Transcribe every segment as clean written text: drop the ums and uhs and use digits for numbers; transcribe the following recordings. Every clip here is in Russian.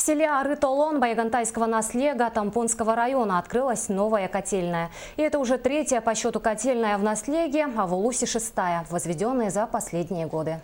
селе Арытолон Байгантайского наслега Тампонского района открылась новая котельная. И это уже третья по счету котельная в наслеге, а в Улусе шестая, возведенная за последние годы.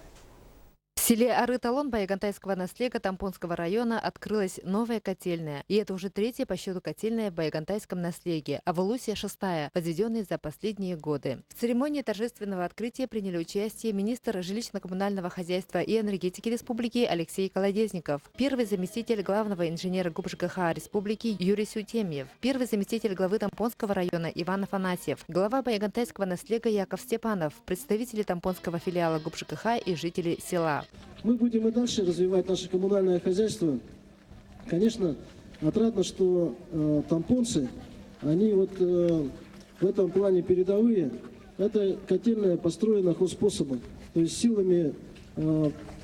В селе Арытолон Байгантайского наслега Тампонского района открылась новая котельная. И это уже третья по счету котельная в Байгантайском наслеге, а в Улусе шестая, возведенная за последние годы. В церемонии торжественного открытия приняли участие министр жилищно-коммунального хозяйства и энергетики республики Алексей Колодезников, первый заместитель главного инженера ГУП-ЖКХ республики Юрий Сютемьев, первый заместитель главы Тампонского района Иван Афанасьев, глава Байгантайского наслега Яков Степанов, представители Тампонского филиала ГУП-ЖКХ и жители села. Мы будем и дальше развивать наше коммунальное хозяйство. Конечно, отрадно, что тампонцы, они в этом плане передовые. Эта котельная построена хозспособом, то есть силами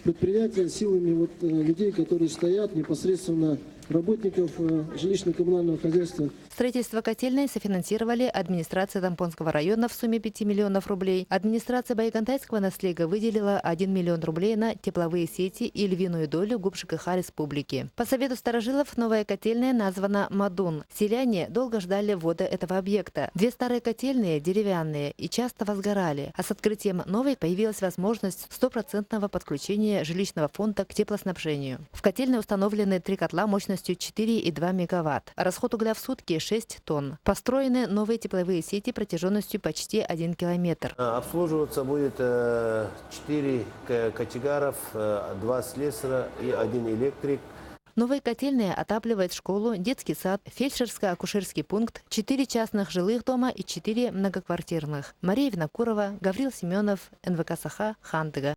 предприятия, силами людей, которые стоят непосредственно работников жилищно-коммунального хозяйства. Строительство котельной софинансировали администрация Тампонского района в сумме 5 миллионов рублей. Администрация Байгантайского наслега выделила 1 миллион рублей на тепловые сети и львиную долю ГУП-ЖКХ республики. По совету старожилов новая котельная названа «Мадун». Селяне долго ждали ввода этого объекта. Две старые котельные, деревянные, и часто возгорали. А с открытием новой появилась возможность стопроцентного подключения жилищного фонда к теплоснабжению. В котельной установлены 3 котла мощностью 4,2 мегаватт. Расход угля в сутки 6 тонн. Построены новые тепловые сети протяженностью почти 1 километр. Обслуживаться будет 4 кочегаров, 2 слесаря и 1 электрик. Новая котельная отапливает школу, детский сад, фельдшерско-акушерский пункт, 4 частных жилых дома и 4 многоквартирных. Мария Винокурова, Гаврил Семенов, НВК Саха, Хандыга.